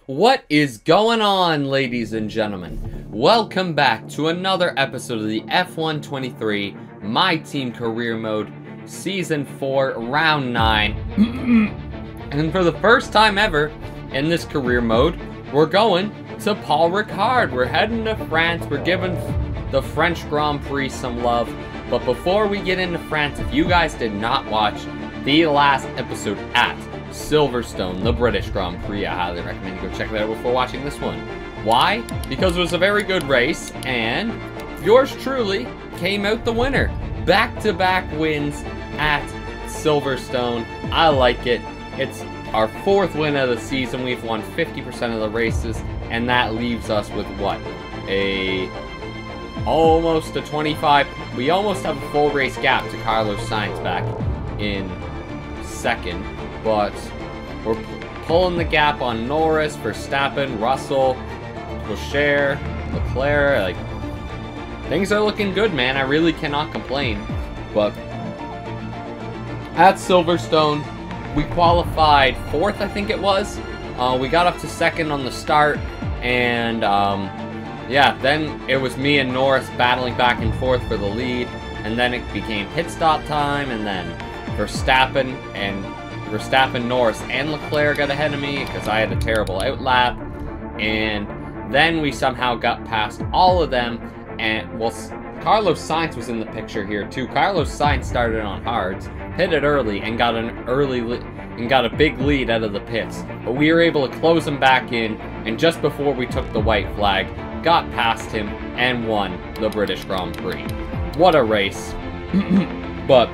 What is going on, ladies and gentlemen? Welcome back to another episode of the F1 23 My Team Career Mode Season 4 Round 9. And for the first time ever in this career mode, we're going to Paul Ricard. We're heading to France. We're giving the French Grand Prix some love. But before we get into France, if you guys did not watch the last episode at Silverstone, the British Grand Prix, I highly recommend you go check that out before watching this one. Why? Because it was a very good race, and yours truly came out the winner. Back-to-back wins at Silverstone. I like it. It's our 4th win of the season. We've won 50% of the races, and that leaves us with what? Almost a 25. We almost have a full race gap to Carlos Sainz back in second, but we're pulling the gap on Norris, Verstappen, Russell, Leclerc. Like, things are looking good, man. I really cannot complain. But at Silverstone, we qualified 4th, I think it was. We got up to 2nd on the start, and yeah, then it was me and Norris battling back and forth for the lead, and then it became pit stop time, and then Verstappen, Norris, and Leclerc got ahead of me because I had a terrible outlap, and then we somehow got past all of them, and well, Carlos Sainz was in the picture here too. Carlos Sainz started on hards, pitted early, and got a big lead out of the pits, but we were able to close him back in, and just before we took the white flag, got past him and won the British Grand Prix. What a race. But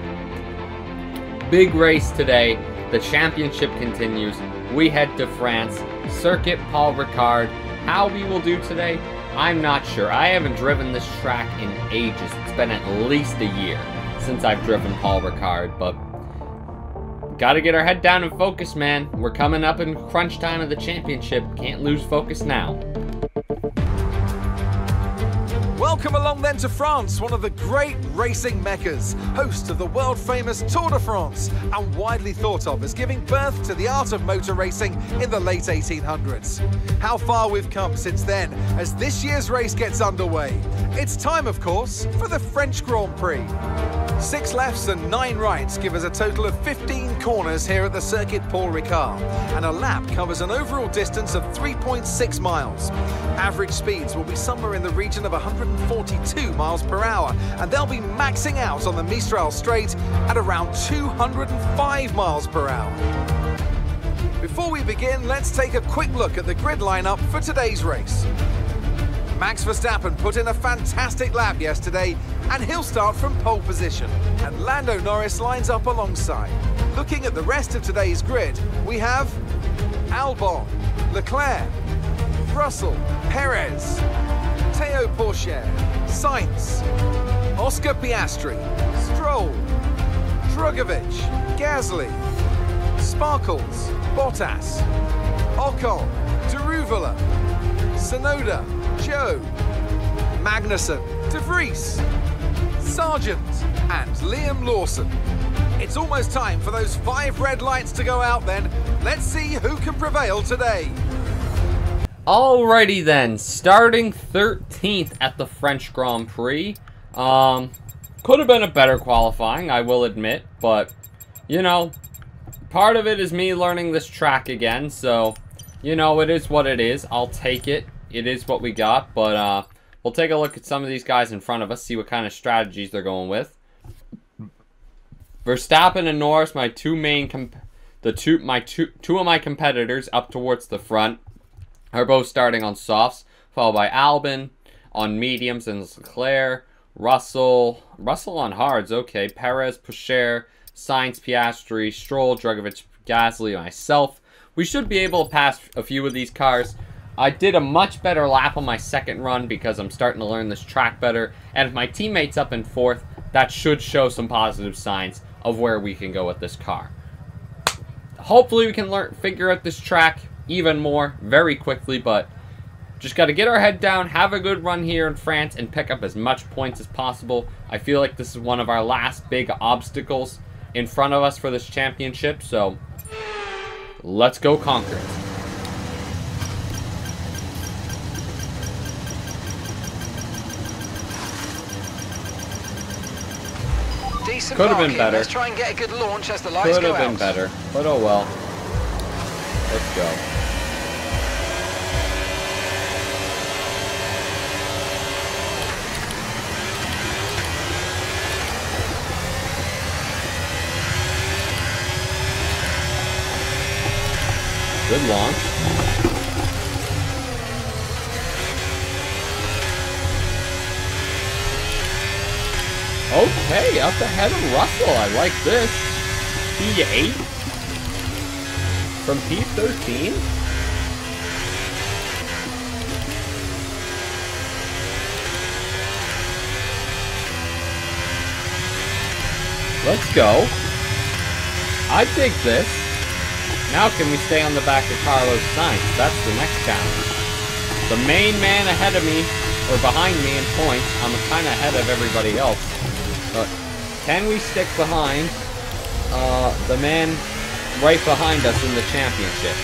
big race today. The championship continues. We head to France. Circuit Paul Ricard. How we will do today, I'm not sure. I haven't driven this track in ages. It's been at least a year since I've driven Paul Ricard, but gotta get our head down and focus, man. We're coming up in crunch time of the championship. Can't lose focus now. Welcome along then to France, one of the great racing meccas, host of the world-famous Tour de France, and widely thought of as giving birth to the art of motor racing in the late 1800s. How far we've come since then, as this year's race gets underway. It's time, of course, for the French Grand Prix. 6 lefts and 9 rights give us a total of 15 corners here at the Circuit Paul Ricard, and a lap covers an overall distance of 3.6 miles. Average speeds will be somewhere in the region of 142 miles per hour, and they'll be maxing out on the Mistral Straight at around 205 miles per hour. Before we begin, let's take a quick look at the grid lineup for today's race. Max Verstappen put in a fantastic lap yesterday, and he'll start from pole position. And Lando Norris lines up alongside. Looking at the rest of today's grid, we have Albon, Leclerc, Russell, Perez, Théo Pourchaire, Sainz, Oscar Piastri, Stroll, Drugovich, Gasly, Sparkles, Bottas, Ocon, Deruvala, Sonoda, Joe, Magnussen, De Vries, Sargent, and Liam Lawson. It's almost time for those 5 red lights to go out then. Let's see who can prevail today. Alrighty then, starting 13th at the French Grand Prix. Could have been a better qualifying, I will admit, but, you know, part of it is me learning this track again, so, you know, it is what it is. I'll take it. It is what we got, but we'll take a look at some of these guys in front of us, see what kind of strategies they're going with. Verstappen and Norris, my two of my competitors up towards the front, are both starting on softs, followed by Albon on mediums and Leclerc, Russell on hards, okay, Perez, Pourchaire, Sainz, Piastri, Stroll, Drugovich, Gasly, myself. We should be able to pass a few of these cars. I did a much better lap on my second run because I'm starting to learn this track better, and if my teammate's up in 4th, that should show some positive signs of where we can go with this car. Hopefully we can figure out this track even more very quickly, but just got to get our head down, have a good run here in France, and pick up as much points as possible. I feel like this is one of our last big obstacles in front of us for this championship, so let's go conquer it. Decent Could have been marking. better. Let's try and get a good launch as the lights Could go have been out. better, but oh well. Let's go. Good launch. Okay, up ahead of Russell. I like this. P8 from P13. Let's go. I dig this. Now can we stay on the back of Carlos Sainz? That's the next challenge. The main man ahead of me, or behind me in points, I'm kind of ahead of everybody else. But can we stick behind the man right behind us in the championship?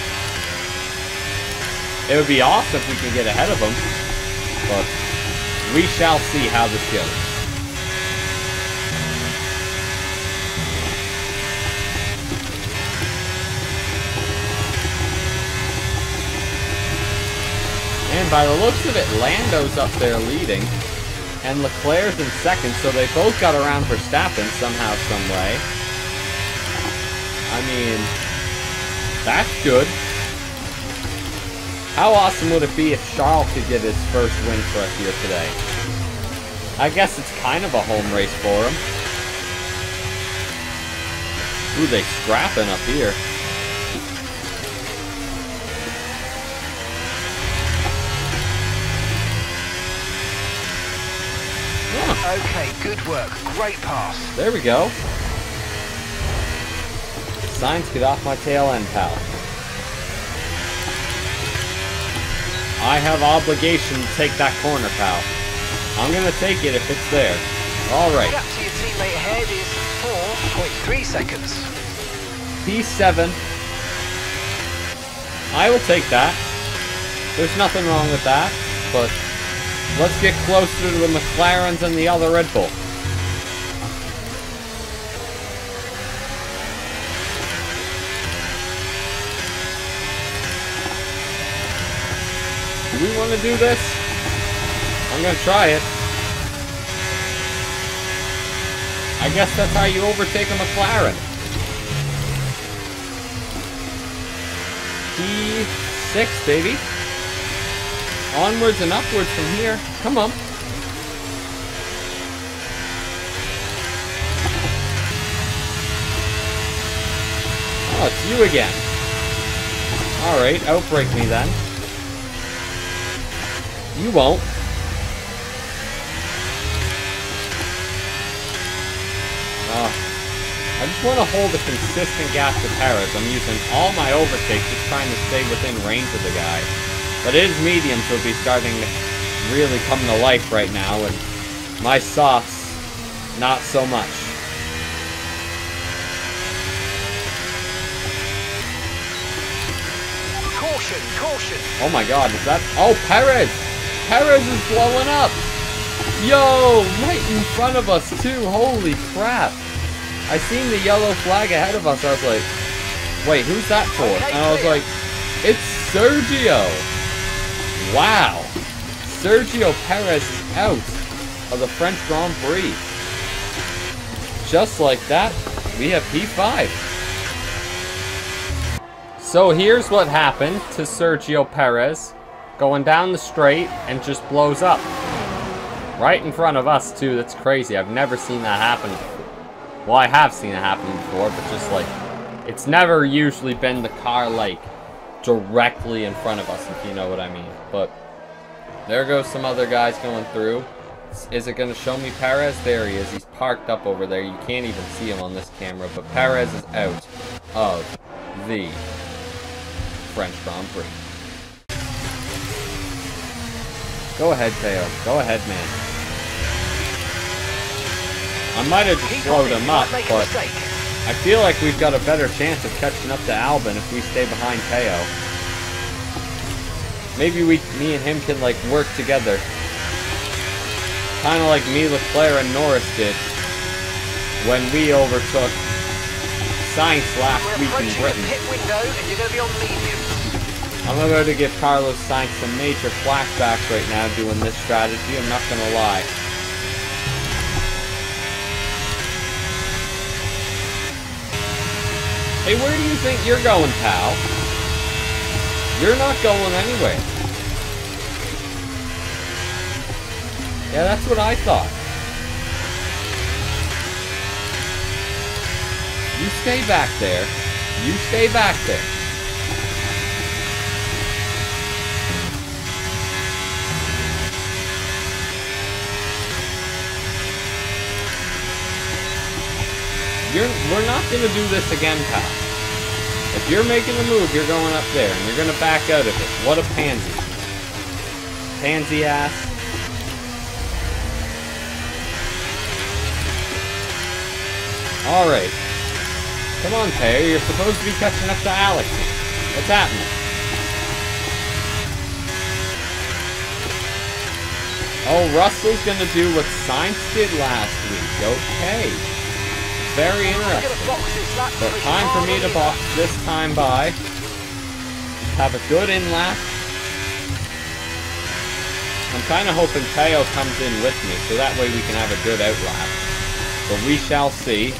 It would be awesome if we can get ahead of him, but we shall see how this goes. And by the looks of it, Lando's up there leading, and Leclerc's in second, so they both got around Verstappen somehow, some way. I mean, that's good. How awesome would it be if Charles could get his first win for us here today? I guess it's kind of a home race for him. Ooh, they scrapping up here. Okay, good work. Great pass. There we go. Sainz, get off my tail end, pal. I have obligation to take that corner, pal. I'm gonna take it if it's there. Alright. Gap to your teammate ahead is 4.3 seconds. P7. I will take that. There's nothing wrong with that, but let's get closer to the McLarens and the other Red Bull. Do we want to do this? I'm going to try it. I guess that's how you overtake a McLaren. P6, baby. Onwards and upwards from here. Come on. Oh, it's you again. Alright, outbreak me then. You won't. I just want to hold a consistent gap to Perez. I'm using all my overtakes, just trying to stay within range of the guy. But his mediums will be starting to really come to life right now, and my softs, not so much. Caution, caution. Oh my god, is that... Oh, Perez! Perez is blowing up! Yo, right in front of us too, holy crap. I seen the yellow flag ahead of us, I was like, wait, who's that for? And I was like, it's Sergio! Wow! Sergio Perez is out of the French Grand Prix. Just like that, we have P5. So here's what happened to Sergio Perez. Going down the straight and just blows up. Right in front of us too, that's crazy. I've never seen that happen before. Well, I have seen it happen before, but just like, it's never usually been the car like directly in front of us, if you know what I mean. But there goes some other guys going through. Is it going to show me Perez? There he is. He's parked up over there. You can't even see him on this camera, but Perez is out of the French Grand Prix. Go ahead, Teo. Go ahead, man. I might have just slowed him up, but I feel like we've got a better chance of catching up to Albon if we stay behind Teo. Maybe me and him can like work together. Kind of like me, Leclerc, and Norris did. when we overtook Sainz last week in Britain. Pit window and you're going to be on medium. I'm going to give Carlos Sainz some major flashbacks right now doing this strategy, I'm not going to lie. Hey, where do you think you're going, pal? You're not going anywhere. Yeah, that's what I thought. You stay back there. You stay back there. We're not going to do this again, pal. If you're making a move, you're going up there, and you're going to back out of it. What a pansy. Pansy ass. Alright. Come on, Taylor. You're supposed to be catching up to Alex. What's happening? Oh, Russell's going to do what Sainz did last week. Okay. Very interesting. But time for me to box this time by. Have a good in-lap. I'm kind of hoping Teo comes in with me, so that way we can have a good out-lap. But we shall see.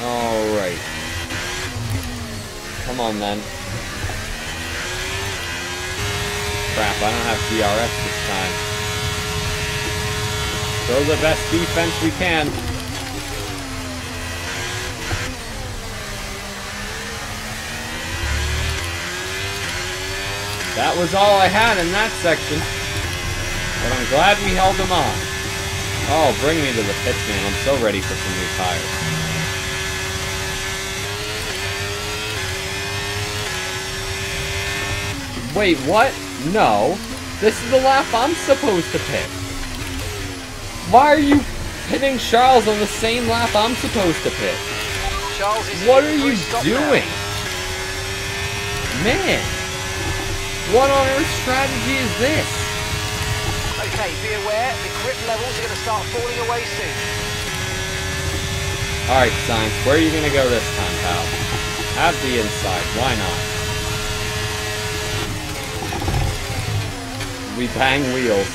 Alright. Come on, then. Crap, I don't have DRS this time. Throw the best defense we can. That was all I had in that section. But I'm glad we held them on. Oh, bring me to the pits, man. I'm so ready for some new tires. Wait, what? No. This is the lap I'm supposed to pit. Why are you pitting Charles on the same lap I'm supposed to pit? Charles is what are you doing? Now. Man. What on earth strategy is this? Okay, be aware, the grip levels are going to start falling away soon. Alright, Sainz, where are you going to go this time, pal? Have the inside, why not? We bang wheels.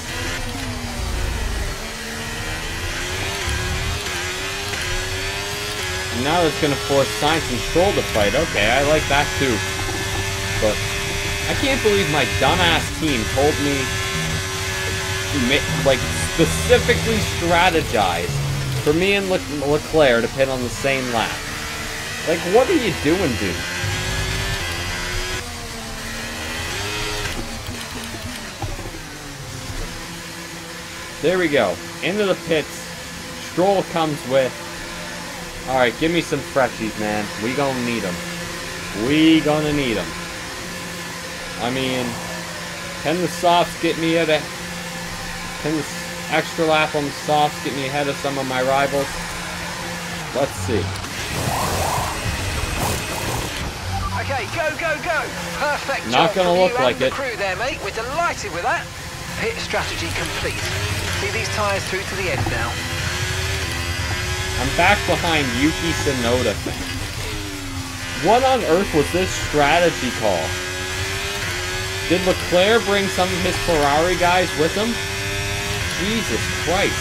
Now it's going to force Sainz and Stroll to fight. Okay, I like that too. But I can't believe my dumbass team told me to, like, specifically strategize for me and Leclerc to pit on the same lap. Like, what are you doing, dude? There we go. Into the pits. Stroll comes with. Alright, give me some freshies, man. We gonna need them. We gonna need them. I mean, can the softs get me at a... Can this extra lap on the softs get me ahead of some of my rivals? Let's see. Okay, go, go, go! Perfect job. Not gonna look like it. Crew there, mate. We're delighted with that. Pit strategy complete. See these tyres through to the end now. I'm back behind Yuki Tsunoda thing. What on earth was this strategy call? Did Leclerc bring some of his Ferrari guys with him? Jesus Christ.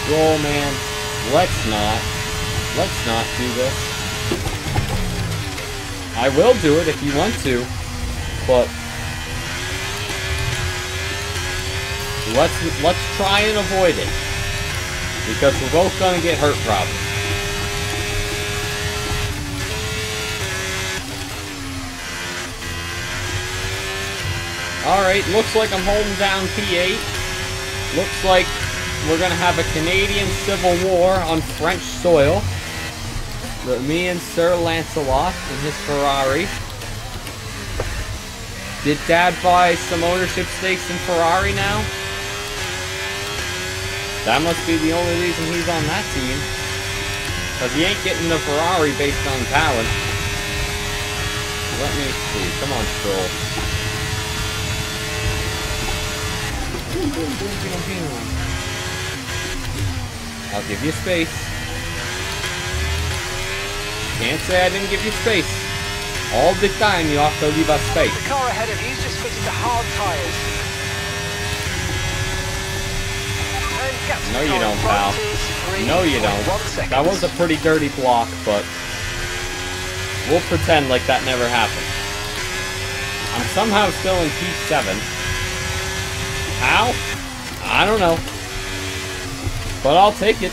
Roll, man. Let's not do this. I will do it if you want to, but let's try and avoid it, because we're both gonna get hurt probably. Alright, looks like I'm holding down P8. Looks like we're gonna have a Canadian Civil War on French soil. Me and Sir Lancelot in his Ferrari. Did Dad buy some ownership stakes in Ferrari now? That must be the only reason he's on that team. Because he ain't getting the Ferrari based on talent. Let me see. Come on, Stroll. I'll give you space. Can't say I didn't give you space. All the time you have to leave us space. The car ahead of you's just fitted the hard tyres. No you don't, pal. No you don't. That was a pretty dirty block, but we'll pretend like that never happened. I'm somehow still in P7. How? I don't know. But I'll take it.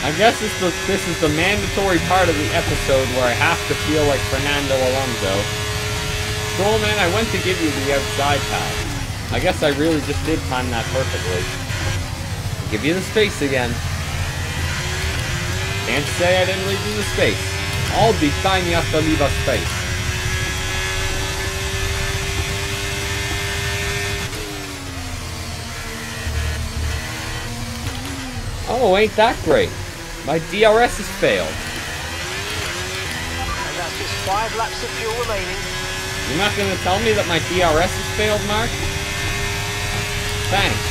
I guess this is the mandatory part of the episode where I have to feel like Fernando Alonso. Stroll, man, I went to give you the outside pass. I guess I really just did time that perfectly. I'll give you the space again. Can't say I didn't leave you the space. All the time you have to leave us space. Oh, ain't that great. My DRS has failed. And that's just 5 laps of fuel remaining. You're not going to tell me that my DRS has failed, Mark? Thanks.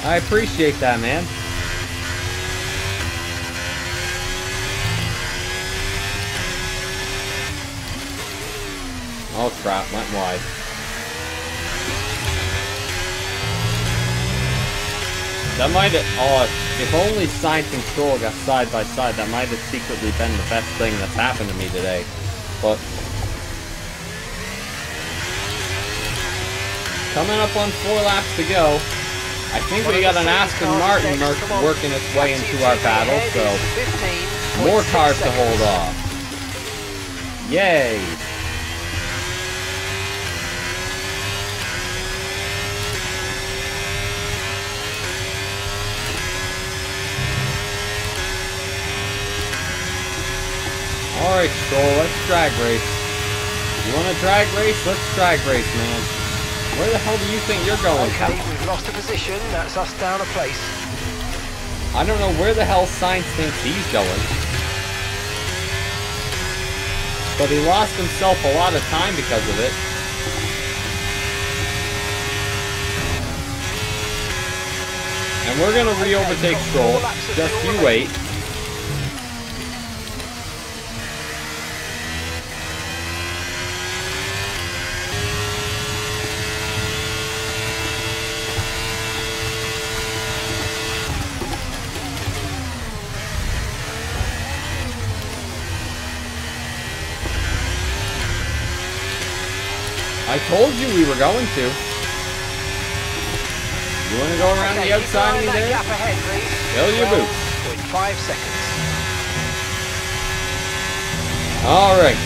I appreciate that, man. Oh crap, went wide. That might have, oh, if only Sainz and Stroll got side by side, that might have secretly been the best thing that's happened to me today. But coming up on 4 laps to go. I think we got an Aston Martin working its way into our battle, so more cars to hold off. Yay! Alright, Stroll, let's drag race. You want to drag race? Let's drag race, man. Where the hell do you think you're going? Okay, we've lost a position. That's us down a place. I don't know where the hell Sainz thinks he's going. But he lost himself a lot of time because of it. And we're going to re-overtake Stroll. Just you wait. I told you we were going to. You want to go around the outside of me there? Fill your boots. 0.5 seconds. Alright.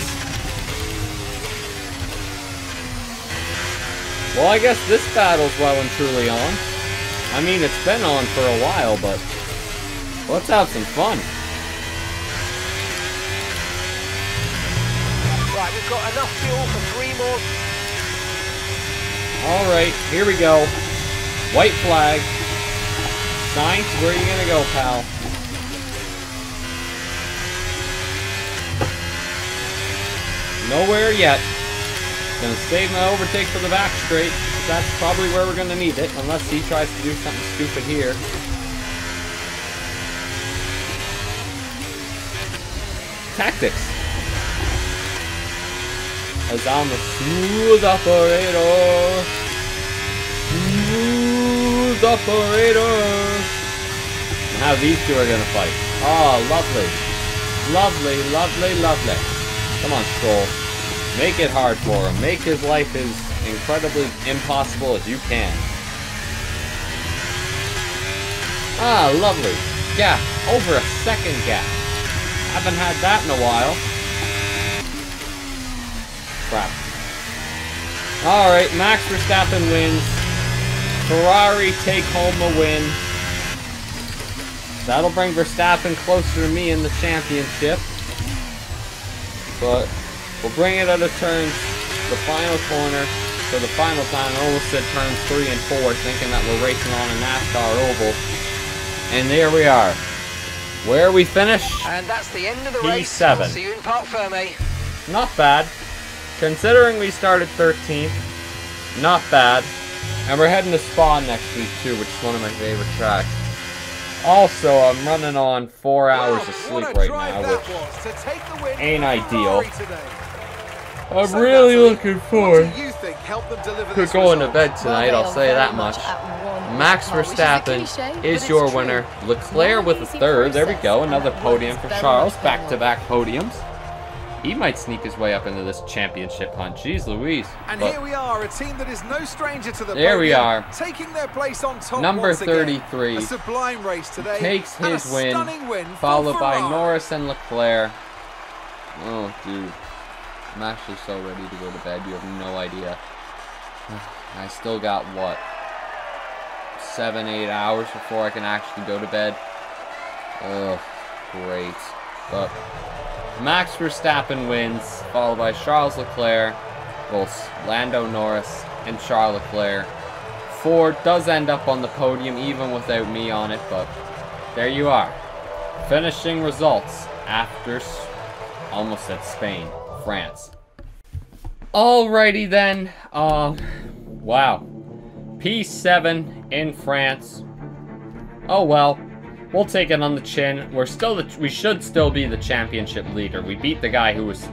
Well, I guess this battle's well and truly on. I mean, it's been on for a while, but let's have some fun. Right, we've got enough fuel for 3 more. Alright, here we go. White flag. Sainz, where are you gonna go, pal? Nowhere yet. Gonna save my overtake for the back straight. That's probably where we're gonna need it, unless he tries to do something stupid here. Tactics. As I'm a smooth operator. Smooth operator. And how these two are gonna fight. Oh, lovely. Lovely, lovely, lovely. Come on, Stroll. Make it hard for him. Make his life as incredibly impossible as you can. Ah, lovely. Gap. Over a second gap. Haven't had that in a while. Crap. Alright, Max Verstappen wins. Ferrari take home a win. That'll bring Verstappen closer to me in the championship. But we'll bring it out of turns, the final corner, for the final time. I almost said turns 3 and 4, thinking that we're racing on a NASCAR oval. And there we are. Where we finish? And that's the end of the race. P7. We'll see you in Parc Fermé. Not bad. Considering we started 13th. Not bad. And we're heading to Spa next week too, which is one of my favorite tracks. Also, I'm running on 4 hours of sleep right now, which ain't ideal. I'm really looking forward to going to bed tonight, I'll say that much. Max Verstappen is your winner. Leclerc with a third. There we go, another podium for Charles. Back-to-back podiums. He might sneak his way up into this championship hunt. Jeez Louise. And here we are, a team that is no stranger to the there podium, we are. Taking their place on top number 33. A sublime race today. Takes his win, followed by Norris and Leclerc. Oh, dude. I'm actually so ready to go to bed. You have no idea. I still got, what, 7-8 hours before I can actually go to bed. Oh, great. But Max Verstappen wins, followed by Charles Leclerc, both Lando Norris and Charles Leclerc. Ford does end up on the podium even without me on it, but there you are. Finishing results after, almost at Spain, France. Alrighty then, wow. P7 in France. Oh well. We'll take it on the chin. We should still be the championship leader. We beat the guy who was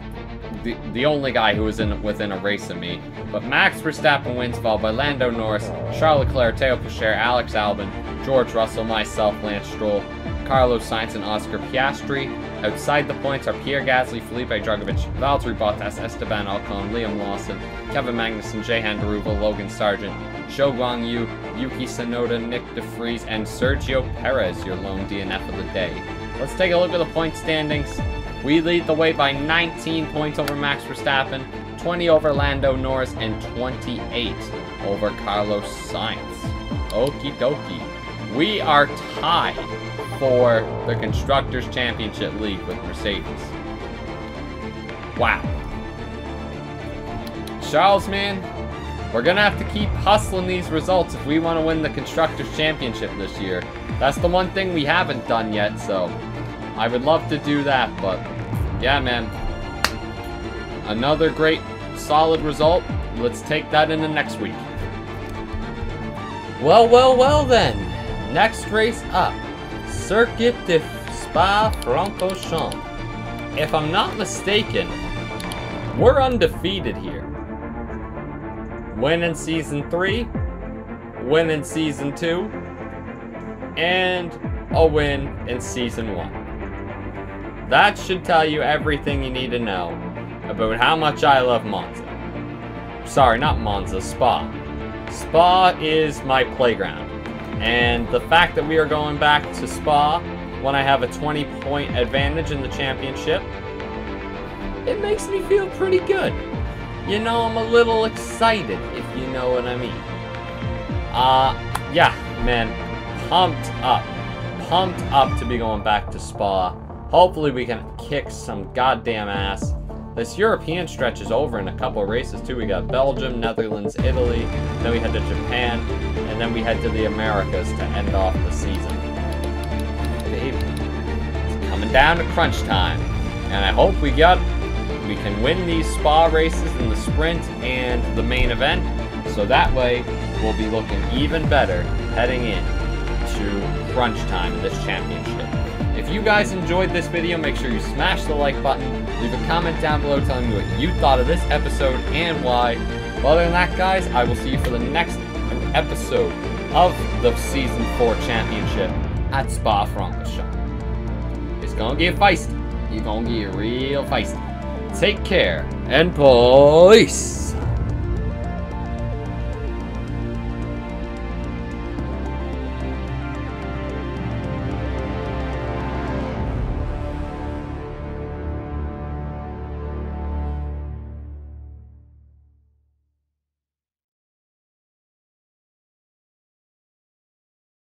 the only guy who was within a race of me. But Max Verstappen wins, followed by Lando Norris, Charles Leclerc, Théo Pourchaire, Alex Albon, George Russell, myself, Lance Stroll, Carlos Sainz, and Oscar Piastri. Outside the points are Pierre Gasly, Felipe Drugovich, Valtteri Bottas, Esteban Ocon, Liam Lawson, Kevin Magnussen, Jehan Daruva, Logan Sargent, Zhou Guanyu, Yuki Tsunoda, Nick DeVries, and Sergio Perez, your lone DNF of the day. Let's take a look at the point standings. We lead the way by 19 points over Max Verstappen, 20 over Lando Norris, and 28 over Carlos Sainz. Okie dokie. We are tied for the Constructors' Championship League with Mercedes. Wow. Charles, man, we're going to have to keep hustling these results if we want to win the Constructors' Championship this year. That's the one thing we haven't done yet, so I would love to do that, but yeah, man. Another great, solid result. Let's take that into next week. Well then. Next race up, Circuit de Spa-Francorchamps. If I'm not mistaken, we're undefeated here. Win in Season 3, win in Season 2, and a win in Season 1. That should tell you everything you need to know about how much I love Monza. Sorry, not Monza, Spa. Spa is my playground. And the fact that we are going back to Spa when I have a 20-point advantage in the championship, it makes me feel pretty good. You know, I'm a little excited, if you know what I mean. Yeah, man, pumped up to be going back to Spa. Hopefully we can kick some goddamn ass. This European stretch is over in a couple of races too. We got Belgium, Netherlands, Italy, then we head to Japan, and then we head to the Americas to end off the season. Baby, it's coming down to crunch time, and I hope we can win these Spa races in the sprint and the main event, so that way we'll be looking even better heading in to crunch time in this championship. If you guys enjoyed this video, make sure you smash the like button, leave a comment down below telling me what you thought of this episode and why. But other than that, guys, I will see you for the next episode of the Season 4 Championship at Spa-Francorchamps. It's gonna get feisty. You're gonna get real feisty. Take care, and peace.